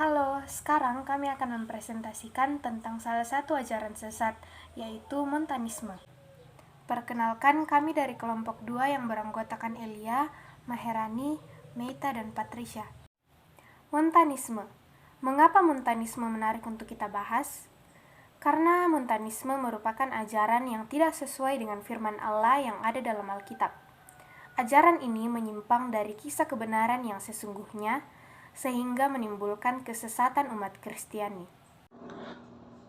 Halo, sekarang kami akan mempresentasikan tentang salah satu ajaran sesat, yaitu Montanisme. Perkenalkan, kami dari kelompok 2 yang beranggotakan Elia, Maherani, Meita, dan Patricia. Montanisme. Mengapa Montanisme menarik untuk kita bahas? Karena Montanisme merupakan ajaran yang tidak sesuai dengan firman Allah yang ada dalam Alkitab. Ajaran ini menyimpang dari kisah kebenaran yang sesungguhnya, sehingga menimbulkan kesesatan umat Kristiani.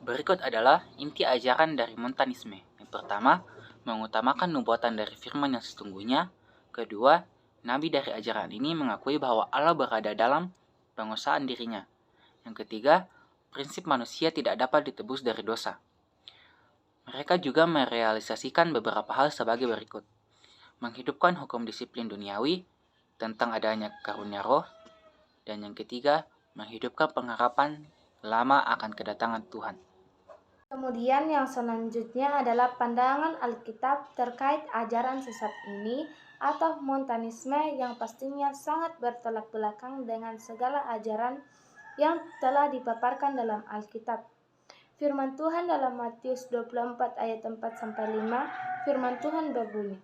Berikut adalah inti ajaran dari Montanisme. Yang pertama, mengutamakan nubuatan dari firman yang sesungguhnya. Kedua, nabi dari ajaran ini mengakui bahwa Allah berada dalam penguasaan dirinya. Yang ketiga, prinsip manusia tidak dapat ditebus dari dosa. Mereka juga merealisasikan beberapa hal sebagai berikut. Menghidupkan hukum disiplin duniawi tentang adanya karunia roh. Dan yang ketiga, menghidupkan pengharapan lama akan kedatangan Tuhan. Kemudian yang selanjutnya adalah pandangan Alkitab terkait ajaran sesat ini atau Montanisme yang pastinya sangat bertolak belakang dengan segala ajaran yang telah dipaparkan dalam Alkitab. Firman Tuhan dalam Matius 24 ayat 4-5, firman Tuhan berbunyi,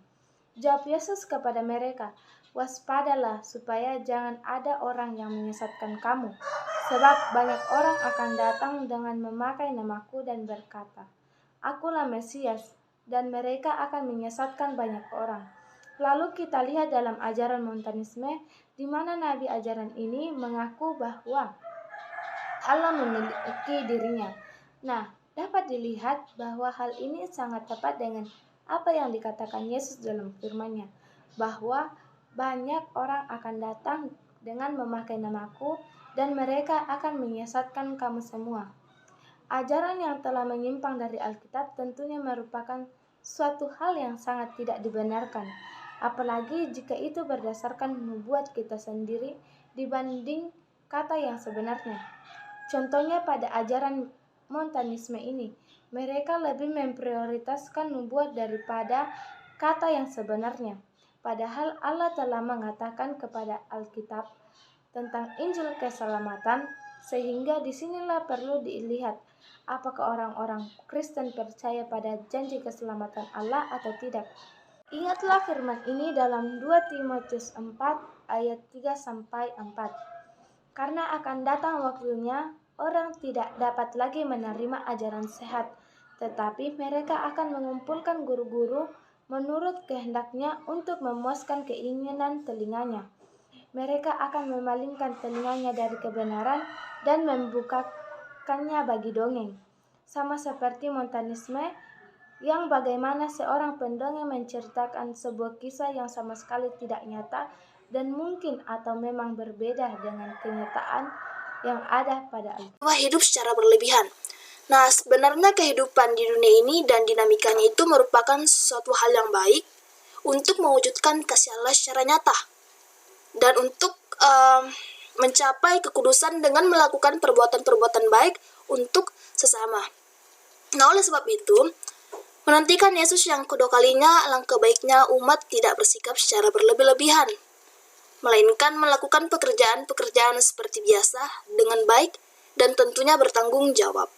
"Jawab Yesus kepada mereka, 'Waspadalah supaya jangan ada orang yang menyesatkan kamu. Sebab banyak orang akan datang dengan memakai namaku dan berkata, Akulah Mesias, dan mereka akan menyesatkan banyak orang.'" Lalu kita lihat dalam ajaran Montanisme, di mana nabi ajaran ini mengaku bahwa Allah memiliki dirinya. Nah, dapat dilihat bahwa hal ini sangat tepat dengan apa yang dikatakan Yesus dalam firman-Nya, bahwa banyak orang akan datang dengan memakai namaku dan mereka akan menyesatkan kamu semua. Ajaran yang telah menyimpang dari Alkitab tentunya merupakan suatu hal yang sangat tidak dibenarkan, apalagi jika itu berdasarkan nubuat kita sendiri dibanding kata yang sebenarnya. Contohnya pada ajaran Montanisme ini, mereka lebih memprioritaskan nubuat daripada kata yang sebenarnya. Padahal Allah telah mengatakan kepada Alkitab tentang Injil keselamatan, sehingga disinilah perlu dilihat apakah orang-orang Kristen percaya pada janji keselamatan Allah atau tidak. Ingatlah firman ini dalam 2 Timotius 4 ayat 3-4. Karena akan datang waktunya, orang tidak dapat lagi menerima ajaran sehat, tetapi mereka akan mengumpulkan guru-guru menurut kehendaknya untuk memuaskan keinginan telinganya. Mereka akan memalingkan telinganya dari kebenaran dan membukakannya bagi dongeng. Sama seperti Montanisme, yang bagaimana seorang pendongeng menceritakan sebuah kisah yang sama sekali tidak nyata dan mungkin atau memang berbeda dengan kenyataan yang ada pada Alkitab. Hidup secara berlebihan. Nah, sebenarnya kehidupan di dunia ini dan dinamikanya itu merupakan sesuatu hal yang baik untuk mewujudkan kasih Allah secara nyata dan untuk mencapai kekudusan dengan melakukan perbuatan-perbuatan baik untuk sesama. Nah, oleh sebab itu, menantikan Yesus yang kedua kalinya, alangkah baiknya umat tidak bersikap secara berlebih-lebihan, melainkan melakukan pekerjaan-pekerjaan seperti biasa dengan baik dan tentunya bertanggung jawab.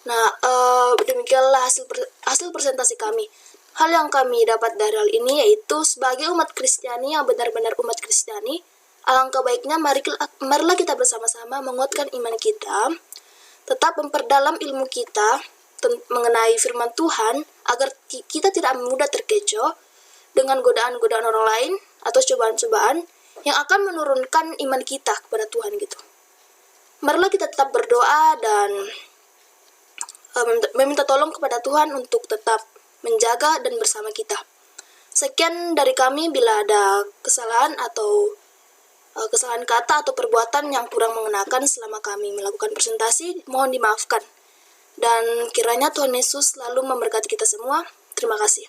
Nah, demikianlah hasil presentasi kami. Hal yang kami dapat dari hal ini yaitu sebagai umat Kristiani yang benar-benar umat Kristiani, alangkah baiknya marilah kita bersama-sama menguatkan iman kita, tetap memperdalam ilmu kita mengenai firman Tuhan agar kita tidak mudah terkecoh dengan godaan-godaan orang lain atau cobaan-cobaan yang akan menurunkan iman kita kepada Tuhan gitu. Marilah kita tetap berdoa dan meminta tolong kepada Tuhan untuk tetap menjaga dan bersama kita. Sekian dari kami, bila ada kesalahan atau kesalahan kata atau perbuatan yang kurang mengenakan selama kami melakukan presentasi, mohon dimaafkan. Dan kiranya Tuhan Yesus selalu memberkati kita semua. Terima kasih.